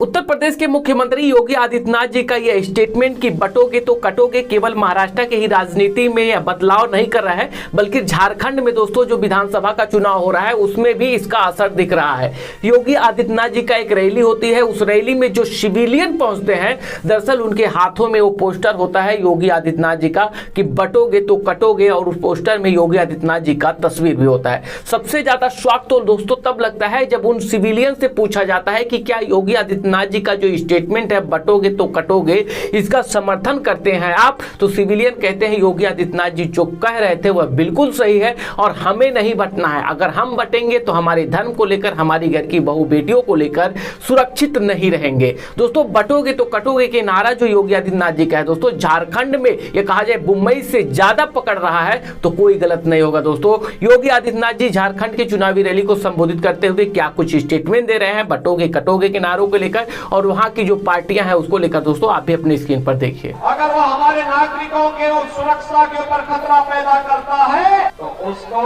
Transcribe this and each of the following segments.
उत्तर प्रदेश के मुख्यमंत्री योगी आदित्यनाथ जी का यह स्टेटमेंट कि बटोगे तो कटोगे केवल महाराष्ट्र के ही राजनीति में यह बदलाव नहीं कर रहा है, बल्कि झारखंड में दोस्तों जो विधानसभा का चुनाव हो रहा है उसमें भी इसका असर दिख रहा है। योगी आदित्यनाथ जी का एक रैली होती है, उस रैली में जो सिविलियन पहुंचते हैं दरअसल उनके हाथों में वो पोस्टर होता है योगी आदित्यनाथ जी का कि बटोगे तो कटोगे, और उस पोस्टर में योगी आदित्यनाथ जी का तस्वीर भी होता है। सबसे ज्यादा शौक तो दोस्तों तब लगता है जब उन सिविलियन से पूछा जाता है कि क्या योगी आदित्यनाथ जी का जो स्टेटमेंट है बटोगे तो कटोगे इसका समर्थन करते हैं आप, तो सिविलियन कहते हैं योगी आदित्यनाथ जी जो कह रहे थे वह बिल्कुल सही है और हमें नहीं बटना है। अगर हम बटेंगे तो हमारे धर्म को लेकर, हमारी घर की बहू बेटियों को लेकर सुरक्षित नहीं रहेंगे। दोस्तों बटोगे तो कटोगे के नारा जो योगी आदित्यनाथ जी का है दोस्तों, झारखंड में यह कहा जाए मुंबई से ज्यादा पकड़ रहा है तो कोई गलत नहीं होगा। दोस्तों योगी आदित्यनाथ जी झारखंड की चुनावी रैली को संबोधित करते हुए क्या कुछ स्टेटमेंट दे रहे हैं बटोगे कटोगे के नारों को लेकर और वहां की जो पार्टियां हैं उसको लेकर, दोस्तों आप भी अपनी स्क्रीन पर देखिए। अगर वो हमारे नागरिकों के सुरक्षा के ऊपर खतरा पैदा करता है तो उसको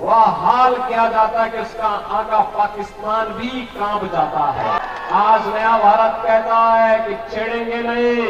वह हाल किया जाता है कि उसका आका पाकिस्तान भी कांप जाता है। आज नया भारत कहता है कि छेड़ेंगे नहीं,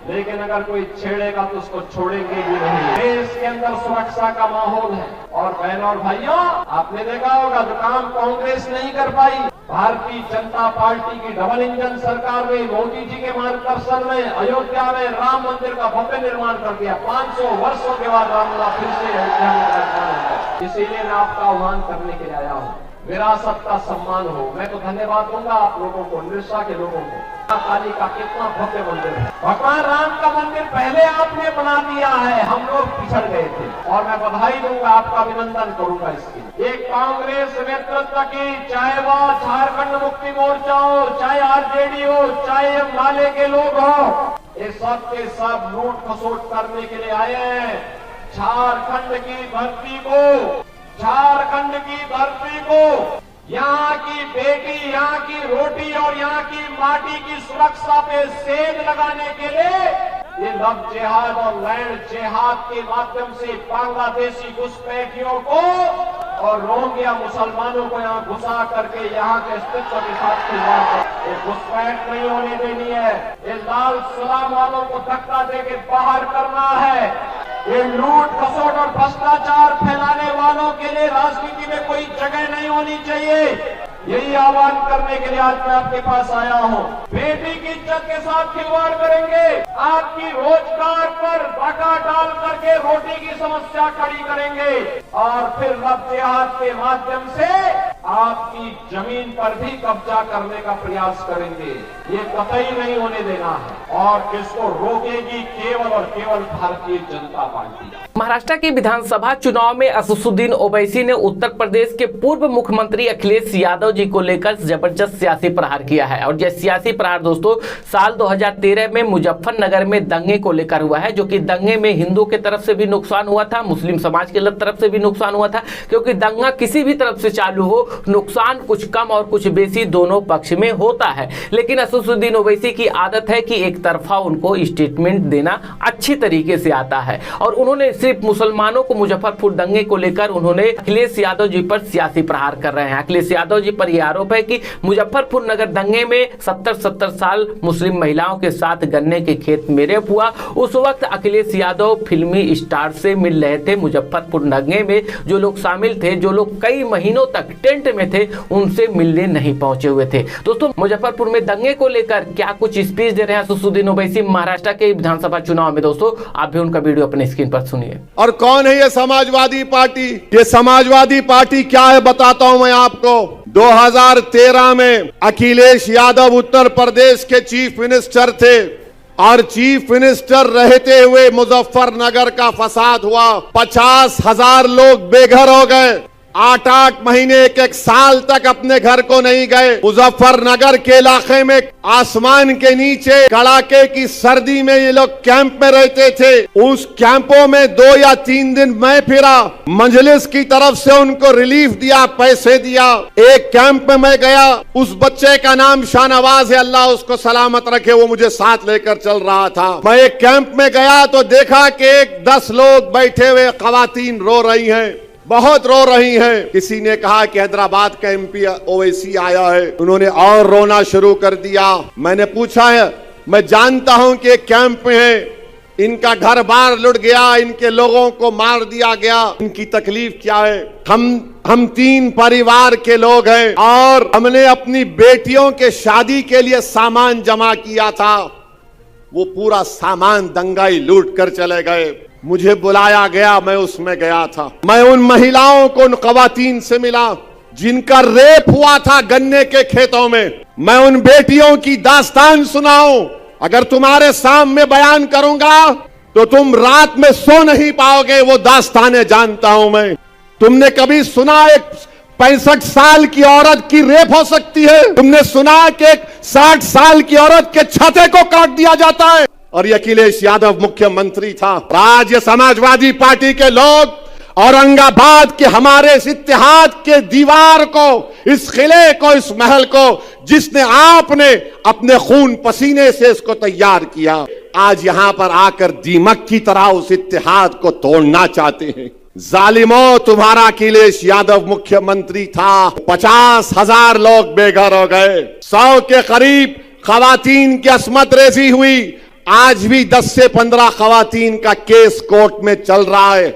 लेकिन अगर कोई छेड़ेगा तो उसको छोड़ेंगे भी नहीं। देश के अंदर सुरक्षा का माहौल है और बहनों और भाइयों आपने देखा होगा जो काम कांग्रेस नहीं कर पाई, भारतीय जनता पार्टी की डबल इंजन सरकार में मोदी जी के मार्गदर्शन में अयोध्या में राम मंदिर का भव्य निर्माण कर दिया। 500 वर्षों के बाद रामलला फिर से अयोध्या में निर्माण है। इसीलिए मैं आपका आह्वान करने के लिए आया हूँ, विरासत का सम्मान हो। मैं तो धन्यवाद दूंगा आप लोगों को, निरसा के लोगों को। काली का कितना भव्य मंदिर है, भगवान राम का मंदिर पहले आपने बना दिया है, हम लोग पिछड़ गए थे और मैं बधाई दूंगा, आपका अभिनंदन करूंगा इसकी। एक कांग्रेस नेतृत्व की, चाहे वह झारखंड मुक्ति मोर्चा हो, चाहे आरजेडी हो, चाहे माले के लोग हो, ये सब के सब लूट खसोट करने के लिए आए हैं। झारखंड की धरती को, झारखंड की धरती को, यहाँ की बेटी, यहाँ की रोटी और यहाँ की माटी की सुरक्षा पे सेंध लगाने के लिए ये लव जिहाद और लैंड जिहाद के माध्यम से बांग्लादेशी घुसपैठियों को और रोहिंग्या मुसलमानों को यहाँ घुसा करके यहाँ के अस्तित्व के साथ खिलवाड़ कर ये घुसपैठ नहीं होने देनी है। ये लाल सलाम वालों को धक्का देके बाहर करना है। ये लूट खसोट और भ्रष्टाचार फैलाने वालों के लिए राजनीति में कोई जगह नहीं होनी चाहिए। यही आह्वान करने के लिए आज मैं आपके पास आया हूँ। बेटी की इज्जत के साथ खिलवाड़ करेंगे, आपकी रोजगार पर डाका डाल करके रोटी की समस्या खड़ी करेंगे और फिर लव जिहाद के माध्यम से आपकी जमीन पर भी कब्जा करने का प्रयास करेंगे। ये कतई नहीं होने देना है और इसको रोकेगी केवल और केवल भारतीय जनता पार्टी। महाराष्ट्र के विधानसभा चुनाव में असदुद्दीन ओवैसी ने उत्तर प्रदेश के पूर्व मुख्यमंत्री अखिलेश यादव जी को लेकर जबरदस्त सियासी प्रहार किया है। और यह सियासी प्रहार दोस्तों साल 2013 में मुजफ्फरनगर में दंगे को लेकर हुआ है, जो कि दंगे में हिंदू के तरफ से भी नुकसान हुआ था, मुस्लिम समाज के तरफ से भी नुकसान हुआ था, क्योंकि दंगा किसी भी तरफ से चालू हो नुकसान कुछ कम और कुछ बेसी दोनों पक्ष में होता है। लेकिन असदुद्दीन ओवैसी की आदत है कि एक तरफा उनको स्टेटमेंट देना अच्छी तरीके से आता है और उन्होंने सिर्फ मुसलमानों को मुजफ्फरपुर दंगे को लेकर उन्होंने अखिलेश यादव जी पर सियासी प्रहार कर रहे हैं। अखिलेश यादव जी पर यह आरोप है कि मुजफ्फरपुर नगर दंगे में 70 साल मुस्लिम महिलाओं के साथ गन्ने के खेत में रेप हुआ। उस वक्त अखिलेश यादव फिल्मी स्टार से मिल रहे थे। मुजफ्फरपुर दंगे में जो लोग शामिल थे, जो लोग कई महीनों तक टेंट में थे, उनसे मिलने नहीं पहुंचे हुए थे। दोस्तों मुजफ्फरपुर में दंगे को लेकर क्या कुछ स्पीच दे रहे हैं असदुद्दीन ओवैसी महाराष्ट्र के विधानसभा चुनाव में, दोस्तों आप भी उनका वीडियो अपने स्क्रीन पर सुनिए। और कौन है ये समाजवादी पार्टी? ये समाजवादी पार्टी क्या है बताता हूं मैं आपको। 2013 में अखिलेश यादव उत्तर प्रदेश के चीफ मिनिस्टर थे और चीफ मिनिस्टर रहते हुए मुजफ्फरनगर का फसाद हुआ। 50,000 लोग बेघर हो गए। 8-8 महीने, एक साल तक अपने घर को नहीं गए। मुजफ्फरनगर के इलाके में आसमान के नीचे कड़ाके की सर्दी में ये लोग कैंप में रहते थे। उस कैंपों में 2 या 3 दिन मैं फिरा, मजलिस की तरफ से उनको रिलीफ दिया, पैसे दिया। एक कैंप में मैं गया, उस बच्चे का नाम शाहनवाज है, अल्लाह उसको सलामत रखे, वो मुझे साथ लेकर चल रहा था। मैं एक कैंप में गया तो देखा कि 10 लोग बैठे हुए खवातीन रो रही हैं। बहुत रो रही हैं। किसी ने कहा कि हैदराबाद का एमपी ओवैसी आया है, उन्होंने और रोना शुरू कर दिया। मैंने पूछा है, मैं जानता हूं कि एक कैंप में है, इनका घर बार लुट गया, इनके लोगों को मार दिया गया, इनकी तकलीफ क्या है। हम 3 परिवार के लोग हैं और हमने अपनी बेटियों के शादी के लिए सामान जमा किया था, वो पूरा सामान दंगाई लूट कर चले गए। मुझे बुलाया गया, मैं उसमें गया था। मैं उन महिलाओं को, उन खवातीन से मिला जिनका रेप हुआ था गन्ने के खेतों में। मैं उन बेटियों की दास्तान सुनाऊं, अगर तुम्हारे सामने बयान करूंगा तो तुम रात में सो नहीं पाओगे। वो दास्तानें जानता हूं मैं। तुमने कभी सुना एक 65 साल की औरत की रेप हो सकती है? तुमने सुना कि 60 साल की औरत के छाते को काट दिया जाता है? और ये अखिलेश यादव मुख्यमंत्री था। राज्य समाजवादी पार्टी के लोग औरंगाबाद के हमारे इस इत्तेहाद के दीवार को, इस किले को, इस महल को, जिसने आपने अपने खून पसीने से इसको तैयार किया, आज यहां पर आकर दीमक की तरह उस इत्तेहाद को तोड़ना चाहते हैं। जालिमो, तुम्हारा अखिलेश यादव मुख्यमंत्री था, 50,000 लोग बेघर हो गए, 100 के करीब खवातीन की अस्मत रेजी हुई। आज भी 10 से 15 खवातीन का केस कोर्ट में चल रहा है।